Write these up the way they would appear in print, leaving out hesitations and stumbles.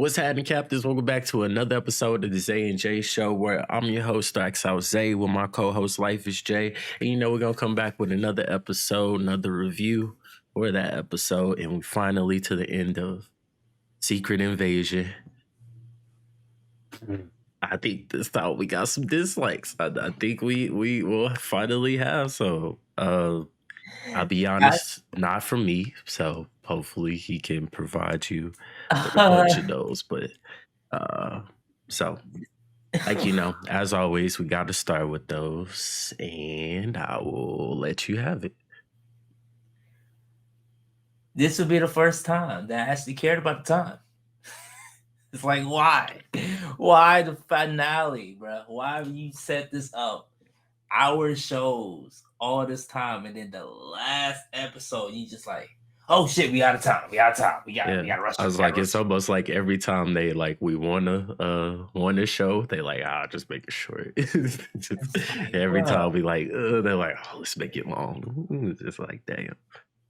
What's happening, Captains? Welcome back to another episode of the Zay and Jay Show, where I'm your host, Stacks Out Zay, with my co-host, Life is Jay. And you know, we're going to come back with another episode, another review for that episode. And we finally to the end of Secret Invasion. I think this time we got some dislikes. I think we will finally have some. I'll be honest, not from me. So hopefully he can provide you with a bunch of those. But so like, you know, as always, we got to start with those, and I will let you have it. This would be the first time that I actually cared about the time. It's like, why? Why the finale, bro? Why have you set this up? Our shows all this time, and then the last episode, you just like, oh shit, we out of time. We gotta rush. I was like, it's almost like every time they like we want a show, they like, just make it short. Every time we like, they're like, oh, let's make it long. It's just like, damn.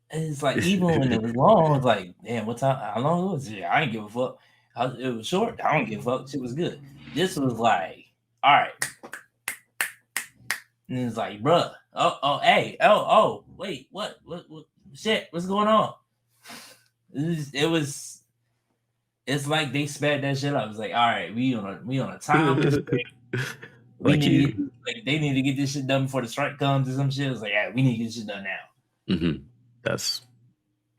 It's like, even when it was long, it's like, damn, what time? How long it was? Yeah, I ain't give a fuck. It was short. I don't give a fuck. Shit was good. This was like, all right. And it's like, bruh, wait, what, shit, what's going on? It's like they sped that shit up. It's like, all right, we on a time. They need to get this shit done before the strike comes or some shit. It's like, yeah, we need to get this shit done now. Mm-hmm. That's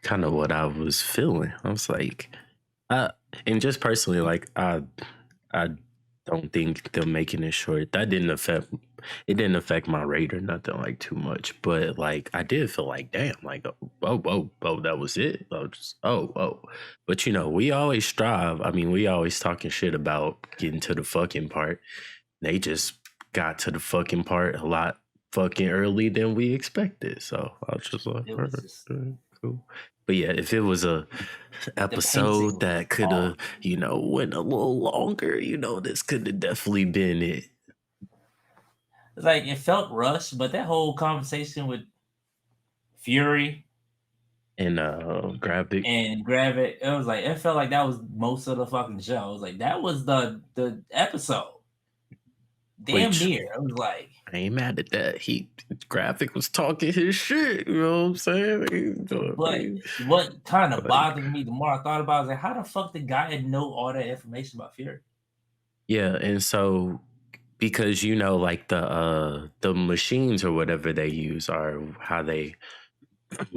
kind of what I was feeling. I was like, and just personally, like, I don't think them making it short, that didn't affect my rate or nothing like too much. But like, I did feel like, damn, like, oh, that was it. But you know, we always strive. I mean, we always talking shit about getting to the fucking part. They just got to the fucking part a lot fucking early than we expected. So I was just like, cool. But yeah, if it was a episode that could have, you know, went a little longer, you know, this could have definitely been it. Like, it felt rushed, but that whole conversation with Fury and Gravik, it was like, it felt like that was most of the fucking show. I was like, that was the episode. Damn near. I was like, I ain't mad at that. Gravik was talking his shit, you know what I'm saying? But what kind of bothered me the more I thought about it, was like, how the fuck the guy know all that information about Fury? Yeah, and so because, you know, like the machines or whatever they use are how they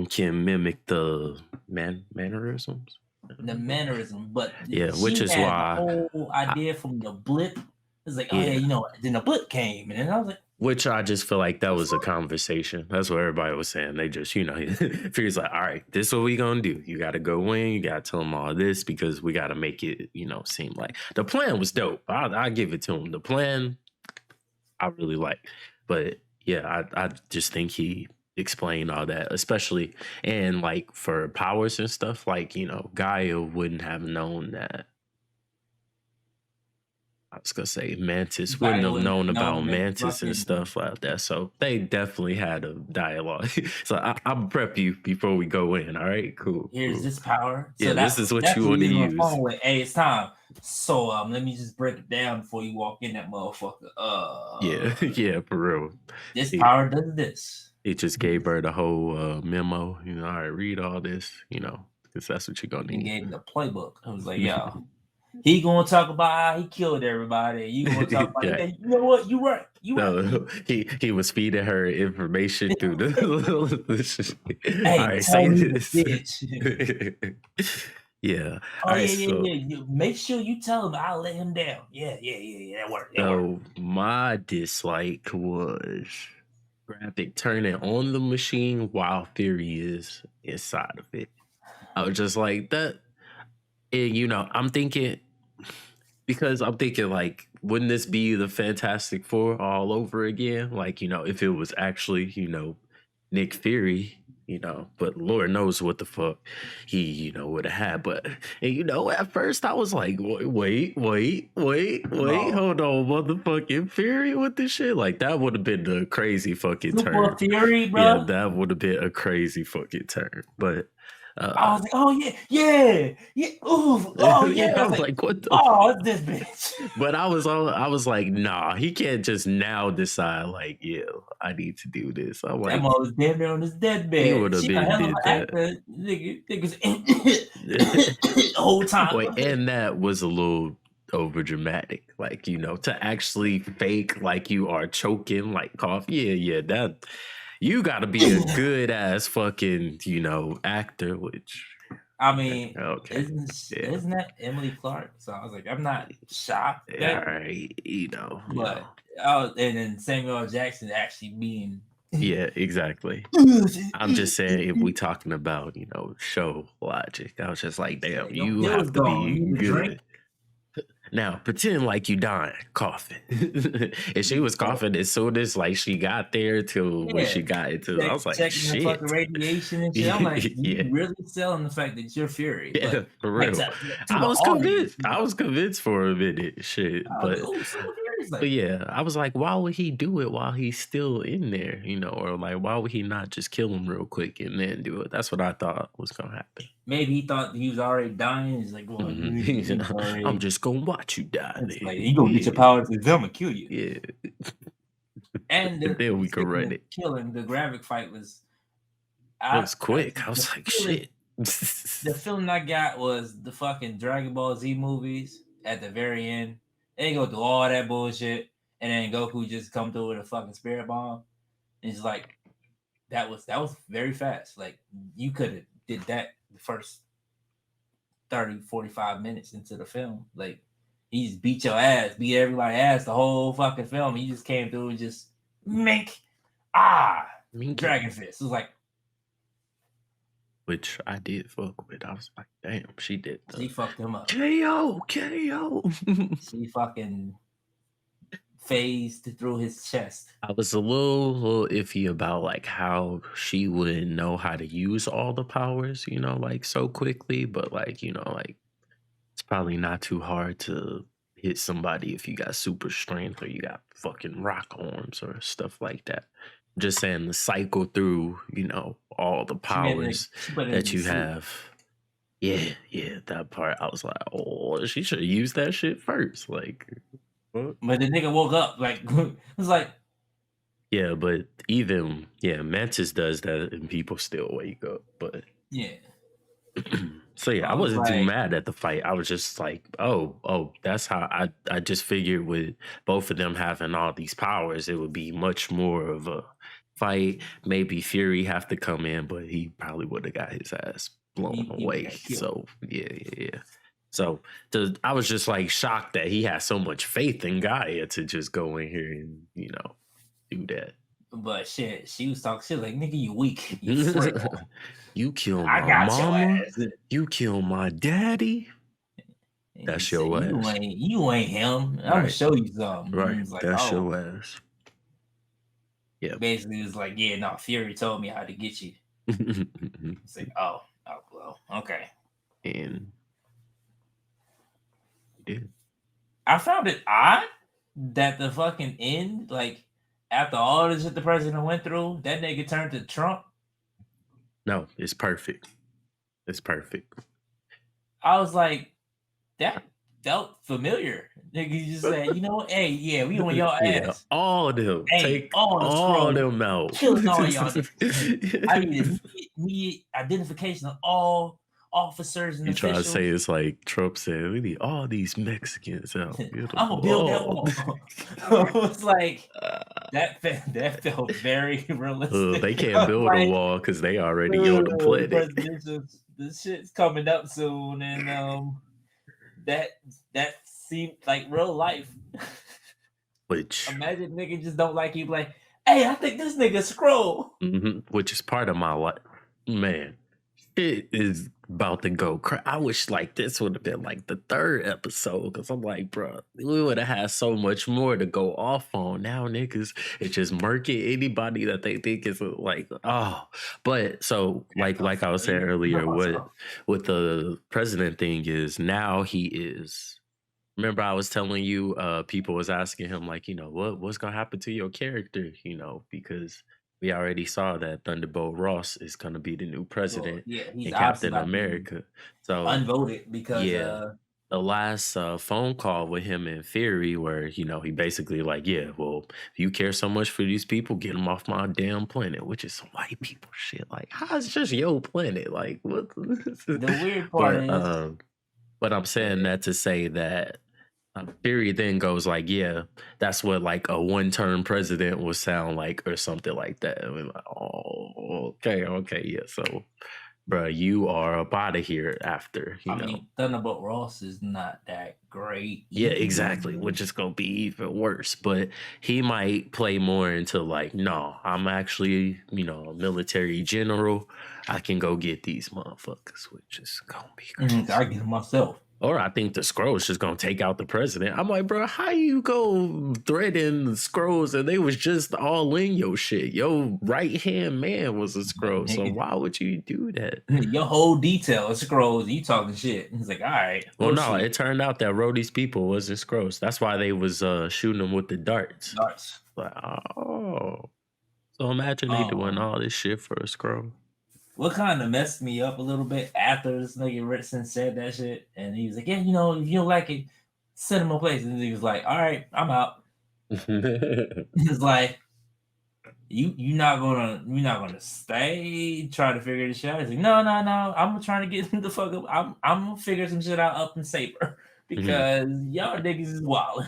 can mimic the mannerisms. The mannerism, but yeah, which is why the whole idea from the blip is like, oh yeah, you know, then the blip came, and then I was like, which I just feel like that was a conversation. That's what everybody was saying. They just, you know, Fury's like, all right, this is what we gonna do. You gotta go in, you gotta tell them all this because we gotta make it, you know, seem like the plan was dope. I give it to him. The plan I really like. But yeah, I just think he explained all that, especially and like for powers and stuff, like, you know, Gaia wouldn't have known that. I was gonna say Mantis wouldn't have known about Mantis and stuff like that. So they definitely had a dialogue. So I'll prep you before we go in. All right, cool. Here's this power. So this is what you want to use. Hey, it's time. So let me just break it down before you walk in that motherfucker. Yeah, for real. This power does this. It just gave her the whole memo. You know, all right, read all this. You know, because that's what you're gonna need. He gave me the playbook. I was like, yeah. He gonna talk about how he killed everybody. You gonna talk about, hey, you know what? You right. He was feeding her information through the. Hey, all right, say this. Bitch. Yeah. Oh, right, yeah. Make sure you tell him I'll let him down. Yeah. That worked. So my dislike was Gravik turning on the machine while Fury is inside of it. I was just like that. And, you know, I'm thinking like, wouldn't this be the Fantastic Four all over again? Like, you know, if it was actually, you know, Nick Fury, you know, but Lord knows what the fuck he, you know, would have had. But, and, you know, at first I was like, wait, hold on, motherfucking Fury with this shit? Like, that would have been the crazy fucking turn. Fury, bro. Yeah, that would have been a crazy fucking turn. But I was like, oh yeah, ooh, oh yeah. I Yeah, was I'm like, like, what the oh, it's this bitch. but I was like, nah, he can't just now decide like, yeah, I need to do this. I'm That like, mother was damn near on his he deathbed. would have She a been hell of did an that. actor, niggas the whole time. Wait, and that was a little over dramatic. Like, to actually fake like you are choking, like cough. Yeah, that you gotta be a good ass fucking, actor, which I mean, okay. isn't Yeah. isn't that Emily Clark? So I was like, I'm not shocked Yeah, all that, right, but oh, and then Samuel L. Jackson actually being Yeah, exactly. I'm just saying if we talking about, show logic, I was just like, damn, you it was have to gone. be You need a drink? good. Now pretend like you dying, coughing. And she was coughing as soon as like she got there till when Yeah. she got into I was like, Checking the fucking shit. radiation and shit. I'm like, you Yeah. really selling the fact that you're Fury, Yeah, but for like real. to the audience. I was convinced for a minute, shit. I was like, oh, so Fury's But like, yeah, I was like, why would he do it while he's still in there, or like, why would he not just kill him real quick and then do it? That's what I thought was gonna happen. maybe he thought he was already dying. He's like, well, he's I'm already. just gonna watch you die. It's like, Then. you gonna get your powers, and I'm gonna kill you. Yeah, And and then we could speaking run of it. killing, the graphic fight was. It was quick. I was like, shit. The feeling I got was the fucking Dragon Ball Z movies at the very end. They go through all that bullshit, and then Goku just come through with a fucking spirit bomb. And it's like that was very fast. Like you could have did that the first 30, 45 minutes into the film. Like he just beat your ass, beat everybody's ass the whole fucking film. He just came through and just mink Dragon Fist. It was like, which I did fuck with. I was like, damn, she did. She fucked him up. KO. She fucking phased through his chest. I was a little iffy about like how she would know how to use all the powers, like so quickly, but like, like it's probably not too hard to hit somebody if you got super strength or you got fucking rock arms or stuff like that. Just saying the cycle through, all the powers that you have. Yeah, that part. I was like, oh, she should have used that shit first. Like, what? But the nigga woke up like it was like, Yeah, but even Mantis does that and people still wake up. But yeah. so yeah, I I was wasn't too like- mad at the fight. I was just like, oh, that's how I just figured with both of them having all these powers, it would be much more of a fight. Maybe Fury have to come in, but he probably would have got his ass blown He away. got killed. So yeah. So I was just like shocked that he had so much faith in Gaia to just go in here and do that. But shit, she was talking shit like, nigga, you weak. You frail. You kill I my got your mama. ass. You kill my daddy. And That's he your said, ass. You ain't him. I'm gonna Right. show you something. And Right. he's like, That's oh. your ass. Yeah. Basically, it's like, yeah, no, Fury told me how to get you. It's like, oh, well, okay. And he did. I found it odd that the fucking end, like after all the shit the president went through, that nigga turned to Trump. No, it's perfect. It's perfect. I was like, that felt familiar. Nigga, you just said, you know what? Hey, yeah, we on your Yeah, ass. all of them. Hey, Take all the all of scrolls. them out. Killing all y'all niggas. I need immediate identification of all officers and You try to officials. say it's like Trump said, we need all these Mexicans out. I'm gonna build that wall. It was like that felt very realistic. They can't build a wall because they already on the planet. The shit's coming up soon, and that seemed like real life. Which Imagine nigga just don't like you, like, hey, I think this nigga scroll. which is part of my life. Man, it is about to go I wish like this would have been like the third episode because I'm like, bro, we would have had so much more to go off on. Now niggas, it's just murking anybody that they think is like, oh. But so like I was saying earlier, what the president thing is now he is. Remember, I was telling you, people was asking him like, what's gonna happen to your character, because we already saw that Thunderbolt Ross is gonna be the new Well, president yeah, he's and obviously Captain about to be America. So unvoted because yeah, the last phone call with him and Fury, where he basically like, yeah, well, if you care so much for these people, get them off my damn planet, which is some white people shit. Like, how is just your planet? Like, what? the weird part but is but I'm saying that to say that Fury then goes like, yeah, that's what like a one-term president would sound like, or something like that. And we're like, oh, okay, yeah. So, bruh, you are up out of here after, I mean, Thunderbolt Ross is not that great Yeah, either. exactly. Which is gonna be even worse. But he might play more into like, no, I'm actually, a military general. I can go get these motherfuckers, which is gonna be I crazy. get it myself. Or I think the Scrolls just gonna take out the president. I'm like, bro, how you go threaten the Scrolls and they was just all in your shit? Your right hand man was a Like, Scroll, so nigga, why would you do that? your whole detail of scrolls, you talking shit. He's like, all right, Well, well, no, shit. it turned out that Rhodey's people wasn't Scrolls. That's why they was shooting them with the darts. Darts. Like, oh, so imagine they doing Um, all this shit for a Scroll. what kind of messed me up a little bit after this nigga Ritson said that shit, and he was like, yeah, if you don't like it, send him a place. And he was like, all right, I'm out. It's like, you're not gonna stay try to figure this shit out. He's like, no, I'm trying to get the fuck up. I'm gonna figure some shit out up in Saber Mhm. because y'all niggas is wild.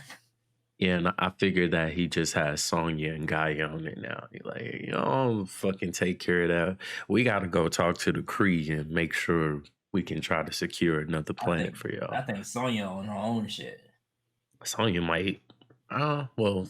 Yeah, and I figured that he just has Sonya and Gaia on it now. He like, hey, y'all fucking take care of that. We got to go talk to the Kree and make sure we can try to secure another I planet think for I y'all. think Sonya on her own shit. Sonya might, well,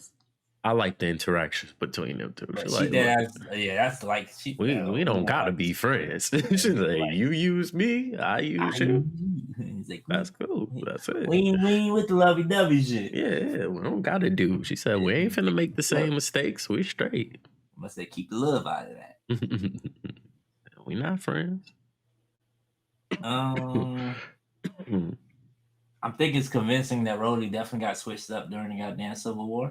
I like the interactions between them two. But She's she like, did look, that's like she we don't gotta be friends. She's like, like you use me, I use you. he's like That's cool. That's it. we ain't with the lovey dovey shit. Yeah, we don't gotta do. She said, we ain't finna make the same mistakes. We straight. Must say keep the love out of that. We not friends. Um I'm thinking it's convincing that Rhodey definitely got switched up during the goddamn Civil War.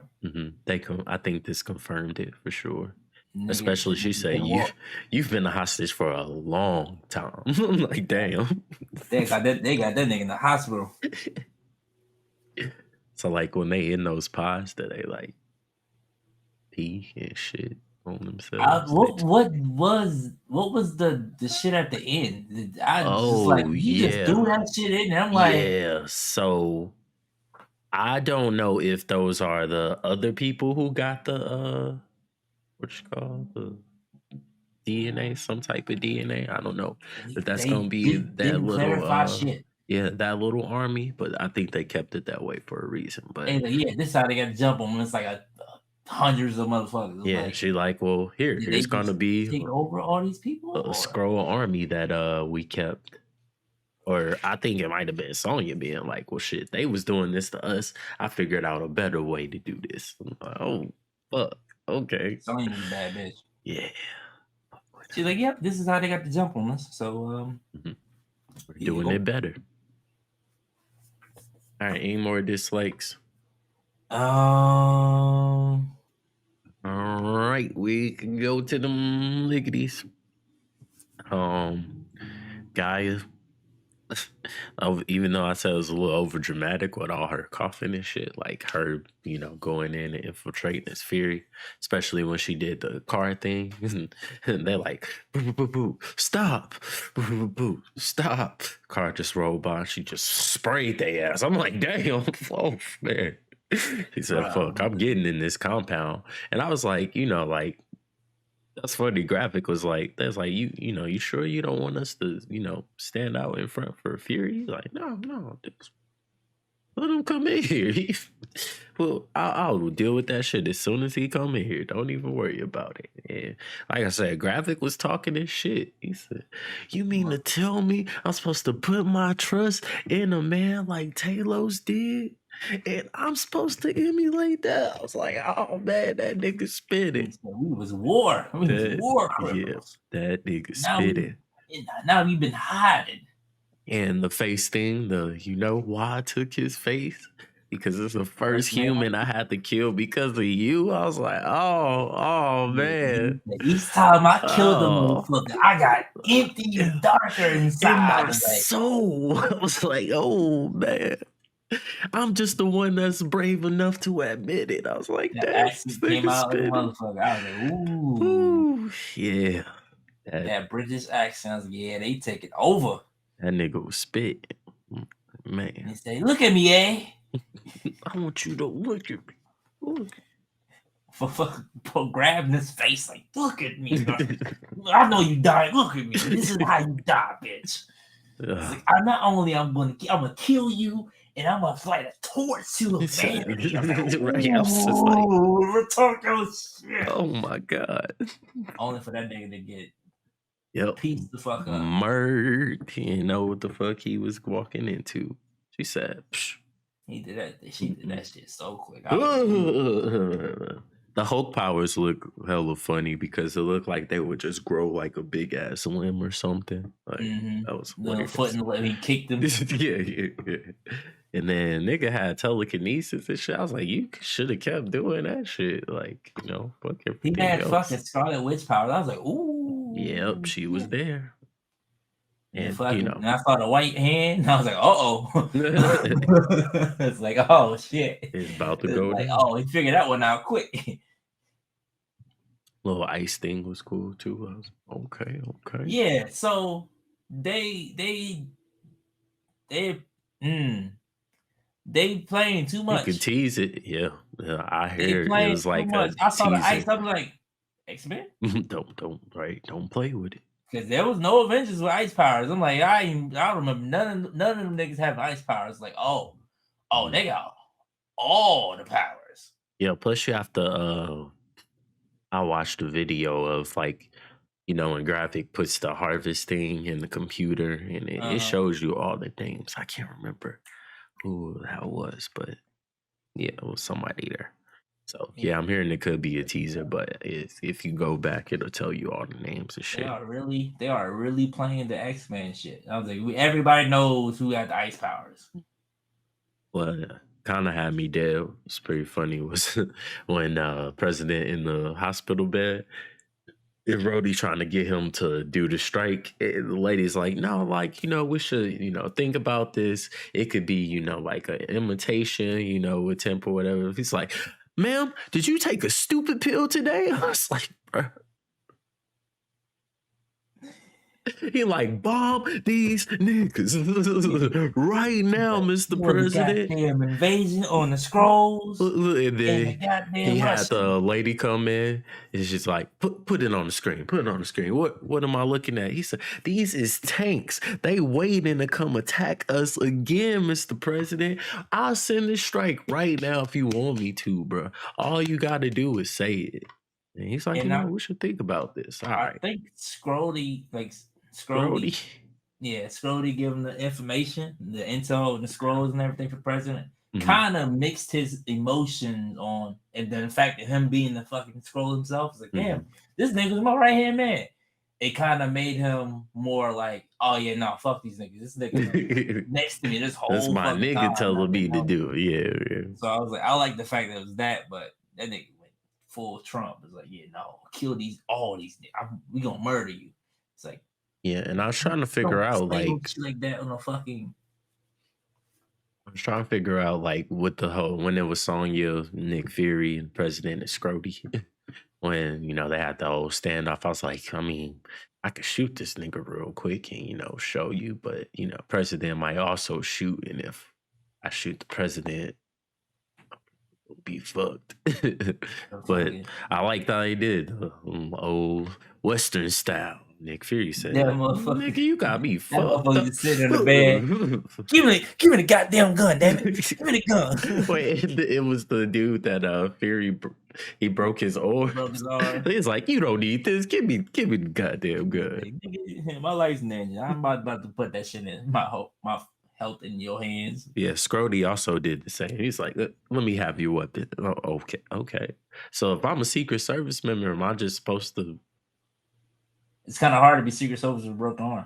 I think this confirmed it for sure. Nigga, Especially she said they walk. you've been a hostage for a long time. I'm like, damn. They got that nigga in the hospital. So like when they in those pods that they like pee and shit on themselves. What was the shit at the end? I just like Oh he just threw yeah. that shit in. And I'm like, Yeah. So I don't know if those are the other people who got the what you call the DNA, some type of DNA. I don't know. But that's they gonna be that didn't little clarify shit. yeah, that little army, but I think they kept it that way for a reason. But And yeah, this how they got to jump on. It's like hundreds of motherfuckers. It's yeah, like, she like, well, did they here's gonna just be take over all these people? a scroll army that we kept. Or I think it might have been Sonya being like, well shit, they was doing this to us. I figured out a better way to do this. I'm like, oh fuck. Okay. Sonya was a bad bitch. Yeah. She's like, yep, this is how they got the jump on us. So We're doing it better. All right, any more dislikes? All right, we can go to them liggities. Gaia, even though I said it was a little over dramatic with all her coughing and shit, like her, going in and infiltrating this Fury, especially when she did the car thing, and they're like, boo, boo, boo, boo, stop, boo, boo, boo, stop. Car just rolled by, she just sprayed their ass. I'm like, damn, oh man. He said, fuck, I'm getting in this compound. And I was like, that's funny. Graphic was like, that's like, you sure you don't want us to, stand out in front for Fury? He's like, no, just let him come in here. Well, I'll deal with that shit as soon as he come in here. Don't even worry about it. And like I said, Graphic was talking his shit. He said, you mean to tell me I'm supposed to put my trust in a man like Talos did? And I'm supposed to emulate that. I was like, oh man, that nigga spitting. we was war. We was war criminals. Yeah, that nigga spitting. Now we've been hiding. And the face thing, why I took his face. because it's the first First man. human I had to kill because of you. I was like, oh man. Each time I killed the Oh, motherfucker, I got empty and darker in inside. my It's like, soul. I was like, oh man. I'm just the one that's brave enough to admit it. I was like, that damn, this accent came nigga out like a spitting. motherfucker. I was like, ooh, Ooh, yeah. that British accent. Yeah, they take it over. That nigga was spitting. They Man, say, look at me, eh? I want you to look at me. Look. For grabbing his face, like, look at me. I know you died. Look at me. This is how you die, bitch. It's like, I'm gonna kill you, and I'm gonna flight a torch to humanity. I was like, Right, I was just like, talk your shit. oh my god. Only for that nigga to get Yep. pieced the fuck up. Murd. He didn't know what the fuck he was walking into. She said, psh. He did that. She did that shit so quick. The Hulk powers look hella funny because it looked like they would just grow like a big ass limb or something. Like that was the foot and leg, he kicked him. yeah. And then nigga had telekinesis and shit. I was like, you should have kept doing that shit. Like, you know, fuck everything He had else. fucking Scarlet Witch powers. I was like, ooh. Yep, she was there. And fucking, and I saw the white hand. And I was like, oh. It's like, oh shit. It's about to go like, down. oh, he figured that one out quick. Little ice thing was cool too. I was okay. Yeah, so they playing too much. You could tease it. Yeah. I heard it was like a I saw teaser. the ice. I was like, X-Men? don't play with it. Because there was no Avengers with ice powers. I'm like, I remember none of them niggas having ice powers. Like, oh, they got all the powers. Yeah, plus you have to I watched a video of like, you know, when Graphic puts the harvest thing in the computer and it shows you all the names. I can't remember who that was, but yeah, it was somebody there. So yeah, I'm hearing it could be a teaser, but if you go back, it'll tell you all the names and shit. They are really playing the X-Men shit. I was like, everybody knows who got the ice powers. What kind of had me dead, it's pretty funny, was when President in the hospital bed, if Rhodey trying to get him to do the strike, the lady's like, no, like, you know, we should, you know, think about this. It could be, you know, like an imitation, you know, with temp or whatever. He's like, ma'am, did you take a stupid pill today? I was like, bro. He like, bomb these niggas right now, Mr. President. Goddamn invasion on the Scrolls. And then he had the lady come in. It's just like, put it on the screen. Put it on the screen. What am I looking at? He said, these is tanks. They waiting to come attack us again, Mr. President. I'll send a strike right now if you want me to, bro. All you got to do is say it. And he's like, you know, we should think about this. All right. I think Scrody, Scrody gave him the information, the intel and the scrolls and everything for president. Kind of mixed his emotions on, and then the fact that him being the fucking scroll himself is like, damn, this nigga's my right hand man. It kind of made him more like, oh yeah, no, fuck these niggas. This nigga next to me this whole. That's my nigga time, telling me to do it. Yeah. So I was like, I like the fact that it was that, but that nigga went full Trump. It's like, yeah, no, kill all these niggas. We gonna murder you. It's like. Yeah, and I was trying to figure out like that on a fucking. I was trying to figure out like what the whole when it was Sonya, Nick Fury, and President and Scrody, when you know they had the whole standoff. I was like, I mean, I could shoot this nigga real quick and you know show you, but you know, President might also shoot, and if I shoot the president, it'll be fucked. But I like how he did old Western style. Nick Fury said, nigga, you got me fucked up. Just sitting in the bed. give me the goddamn gun, damn it. Give me the gun. Wait, it was the dude that Fury, he broke his arm. He's like, you don't need this. Give me the goddamn gun. My life's ninja. I'm about to put that shit in my health in your hands. Yeah, Scrody also did the same. He's like, let me have your weapon. Oh, okay. So if I'm a Secret Service member, am I just supposed to? It's kind of hard to be Secret Service with a broken arm.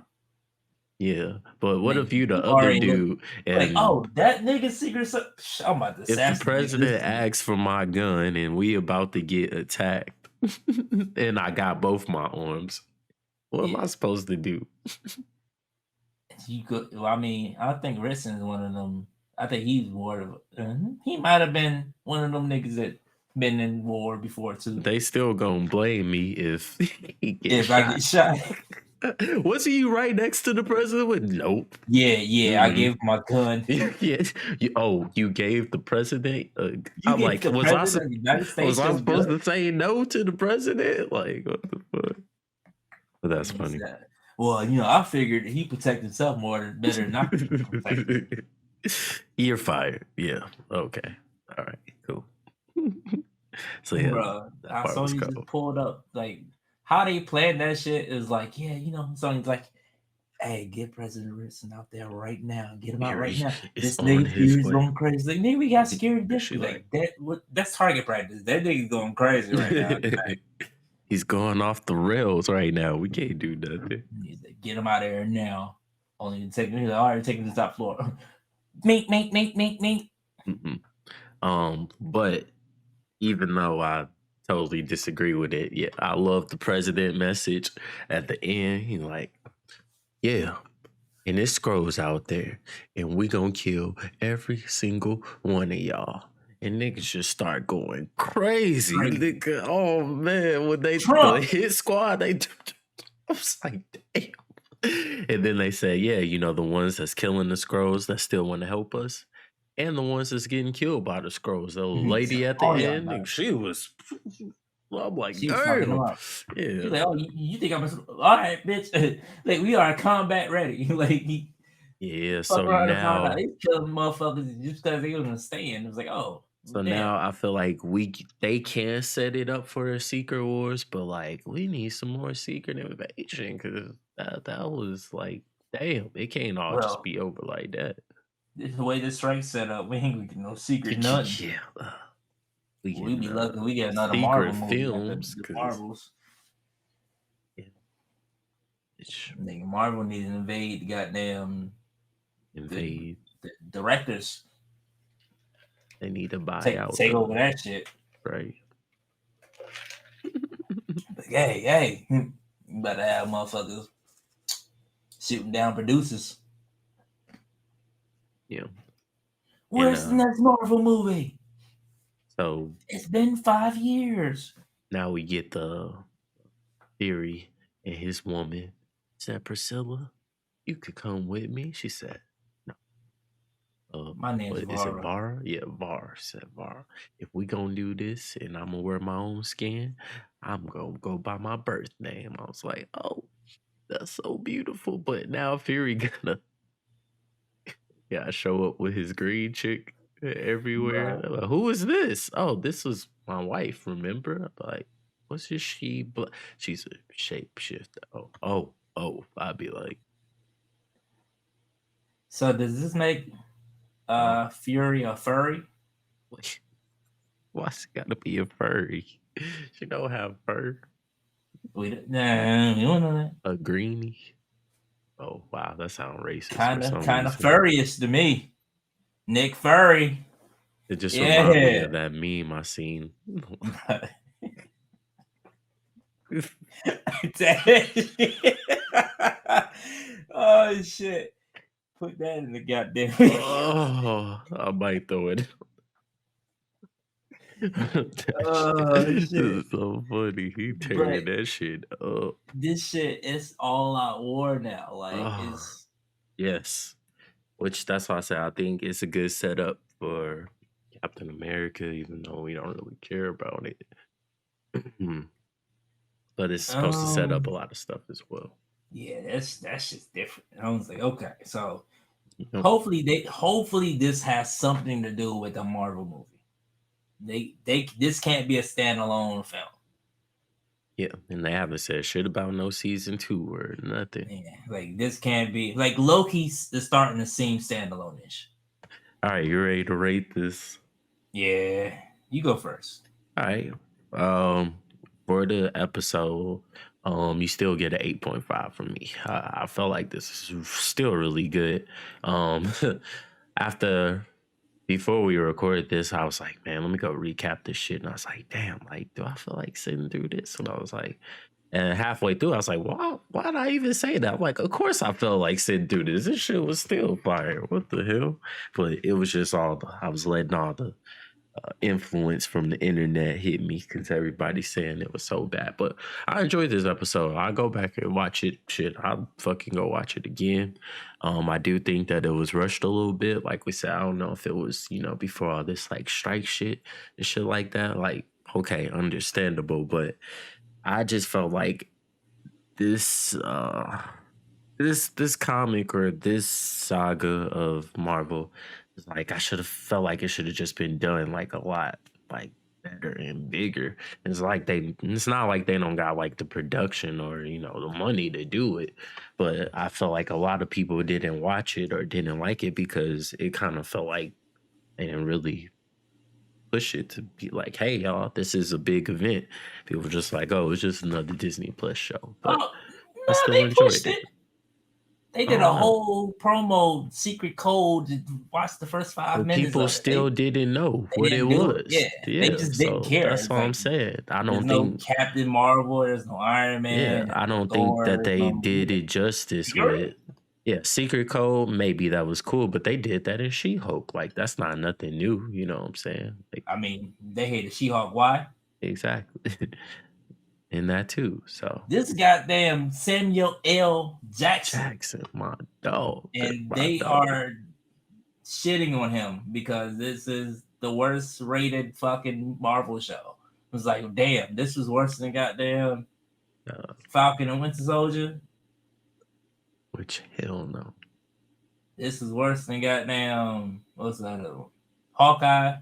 Yeah, but what Nigga, if you the you other already look dude like, and oh, that nigga secret. I'm about to if the assassinate this president nigga. asks for my gun and we about to get attacked and I got both my arms, what am Yeah, I supposed to do? you could. Well, I mean, I think Ritson is one of them. I think he's more of. He might have been one of them niggas that been in war before too. They still gonna blame me if he gets If I get shot. shot, Was he right next to the president? With nope. yeah, I Mm-mm. gave him my gun. Yes. You gave the president. You I'm gave like, the president of the United was States I your supposed gun? to say no to the president? Like, what the fuck? But that's He funny. said, well, I figured he protect himself better than I can protect him. You're fired. Yeah. Okay. All right. Cool. So yeah, Bro, that I part saw was you just cool. pulled up. Like how they planned that shit is like, yeah, Sony's like, hey, get President Wilson out there right now. Get him out right Fury now. is This on nigga his Fury's way. going crazy. Like, nigga, we got security She difference. like, Like that's target practice. That nigga's going crazy right now. he's going off the rails right now. We can't do nothing. He's like, get him out of here now. Only to take him. He's like, all right, take him to the top floor. Mink, mink, mink, mink, mink. But even though I totally disagree with it, yeah, I love the president message at the end. He's like, yeah, and it scrolls out there, and we gonna kill every single one of y'all. And niggas just start going crazy. Nigga, oh man, when the Trump. hit squad, I was like, damn. And then they say, yeah, the ones that's killing the scrolls that still want to help us, and the ones that's getting killed by the scrolls. The lady at the Oh, yeah, end, she was. I'm like, she was fucking him damn. up. Yeah. She's like, oh, you think I'm all right, bitch? Like we are combat ready. Like Yeah, fuck so around and find out now, they killing motherfuckers just because they was gonna stand. It was like, oh, damn. now I feel like they can set it up for a secret wars, but like we need some more secret invasion because that was like, damn, it can't all just Well, be over like that. the way this strike set up, we ain't gonna get no secret nothing. Yeah, we We be getting lucky we get another secret Marvel movie after films the because Marvels. Nigga, Marvel needs to invade the goddamn invade. the directors. They need to buy out Take over that shit. right. Like, hey, you better have motherfuckers shooting down producers. Yeah. Where's the next Marvel movie? So it's been 5 years. Now we get the Fury and his woman said, Priscilla, you could come with me. She said, no. My name's Vara. Is it Vara? Yeah, Vara said Vara. If we gonna do this and I'm gonna wear my own skin, I'm gonna go by my birth name. I was like, oh, that's so beautiful. But now Fury gonna show up with his green chick everywhere. Right. Like, who is this? Oh, this was my wife, remember? I'm like, what's your she? She's a shapeshifter. Oh, I'd be like. So does this make Fury a furry? Why's it gotta be a furry? She don't have fur. We don't know that. A greenie. Oh wow, that sounds racist. Kind of furriest to me. Nick Fury. It just reminded me of that meme I seen. Oh shit. Put that in the goddamn. Oh, I might throw it. Shit is so funny. He tearing that shit up. This shit is all out war now. Like it's yes. Which that's why I said I think it's a good setup for Captain America, even though we don't really care about it. But it's supposed to set up a lot of stuff as well. Yeah, that's just different. I was like, okay, so hopefully this has something to do with the Marvel movie. This can't be a standalone film. Yeah, and they haven't said shit about no season 2 or nothing. Yeah, like this can't be like Loki's is starting to seem standalone-ish. All right, you ready to rate this? Yeah, you go first. All right. For the episode, You still get an 8.5 from me. I felt like this is still really good. Um, after before we recorded this, I was like, man, let me go recap this shit. And I was like, damn, like, do I feel like sitting through this? And I was like, and halfway through, I was like, why did I even say that? I'm like, of course I felt like sitting through this. This shit was still fire. What the hell? But it was just I was letting all the influence from the internet hit me because everybody's saying it was so bad. But I enjoyed this episode. I'll go back and watch it. Shit, I'll fucking go watch it again. I do think that it was rushed a little bit. Like we said, I don't know if it was, before all this like strike shit and shit like that. Like, okay, understandable. But I just felt like this this comic or this saga of Marvel is like I should have felt like it should have just been done like a lot like better and bigger. It's not like they don't got like the production or the money to do it, but I felt like a lot of people didn't watch it or didn't like it because it kind of felt like they didn't really push it to be like, hey y'all, this is a big event. People were just like, oh, it's just another Disney Plus show, but Oh I no, still they enjoyed pushed it. it. They I did a don't know. whole promo secret code to watch the first 5 minutes People of it. still didn't know They what it didn't do it. was. Yeah, they Yeah, just didn't so care. that's It's all I'm like saying. I there's don't no think, Captain Marvel, there's no Iron yeah, Man, there's I no don't think Thor, that there's they no did it justice with, Fury. yeah, Secret Code. Maybe that was cool, but they did that in She-Hulk. Like, that's not nothing new. You know what I'm saying? Like, I mean, they hated She-Hulk. Why? exactly. In that too. So, This goddamn Samuel L. Jackson, Jackson, my dog. That's and my they dog. are shitting on him because this is the worst rated fucking Marvel show. It was like, damn, this was worse than goddamn Falcon and Winter Soldier. Which, hell no. This is worse than goddamn what's the other one? Hawkeye.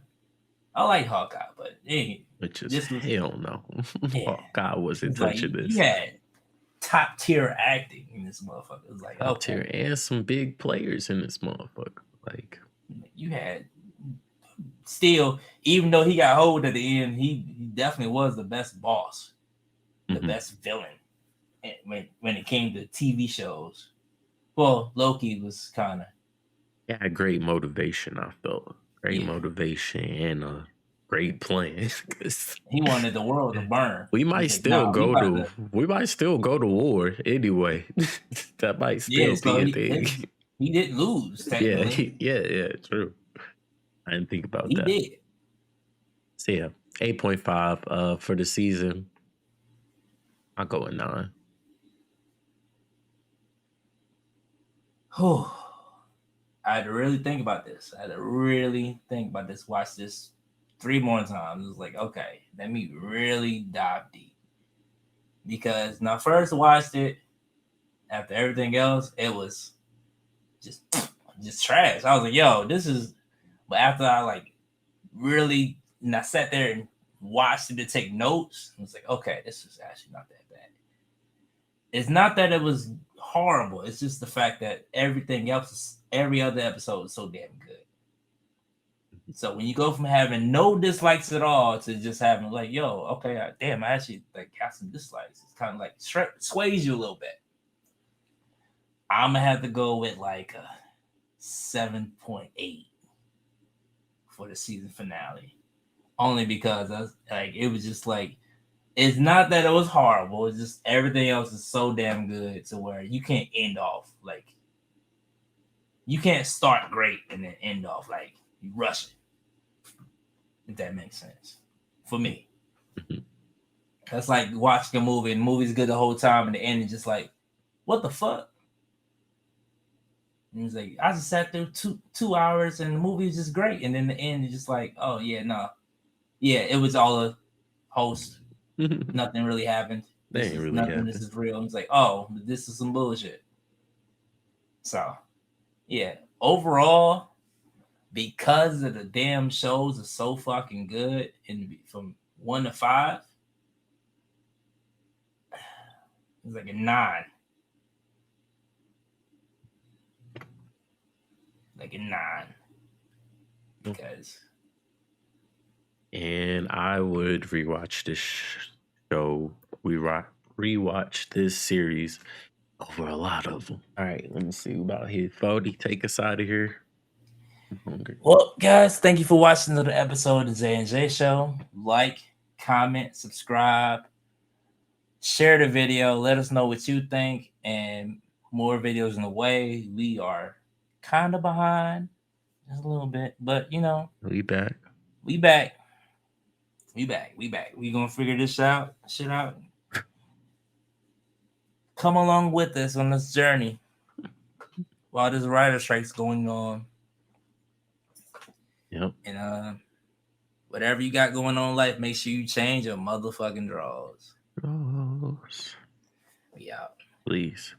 I like Hawkeye, but Which is this was hell no. yeah. God wasn't It's like touching you this. had top tier acting in this motherfucker. It was like Top tier okay, and some big players in this motherfucker. Like, you had still, even though he got hold at the end, he definitely was the best boss, the best villain when it came to TV shows. Well, Loki was kind of yeah, great motivation. I felt great yeah. motivation and a great plan. He wanted the world to burn. we He's might like, still no, go to we might still go to war anyway. That might yeah. still So be a thing. he didn't lose Yeah, technically. yeah, true. I didn't think about He that. did. So yeah, 8.5 for the season. I'll go with 9. I had to really think about this. Watch this 3 more times. It was like, okay, let me really dive deep. Because when I first watched it, after everything else, it was just trash. I was like, yo, this is. But after I like really, and I sat there and watched it to take notes, I was like, okay, this is actually not that bad. It's not that it was horrible. It's just the fact that every other episode is so damn good. So when you go from having no dislikes at all to just having like, yo, okay, damn, I actually like got some dislikes. It's kind of like sways you a little bit. I'm gonna have to go with like a 7.8 for the season finale, only because it was just like, it's not that it was horrible. It's just everything else is so damn good to where you can't end off like, you can't start great and then end off like you rush it. If that makes sense for me. That's like watching a movie and the movie's good the whole time and the end is just like, what the fuck? And it's like, I just sat there 2 hours and the movie is just great. And then the end is just like, oh yeah, no. Yeah, it was all a host. Nothing really happened. This is real. It's like, oh, this is some bullshit. So yeah, overall, because of the damn shows are so fucking good, and from 1 to 5, it's like a 9. Like a 9. Because. And I would rewatch this show. We rewatch this series over a lot of them. All right, let me see about here. Fody, take us out of here. I'm hungry. Well, guys, thank you for watching another episode of the Zay and Jay Show. Like, comment, subscribe, share the video. Let us know what you think, and more videos in the way. We are kind of behind, just a little bit, but you know, We back. we back. We back. We back. We gonna figure this shit out. Come along with us on this journey while this writer strike's going on. Yep. And whatever you got going on in life, make sure you change your motherfucking draws. Draws. We out. Please.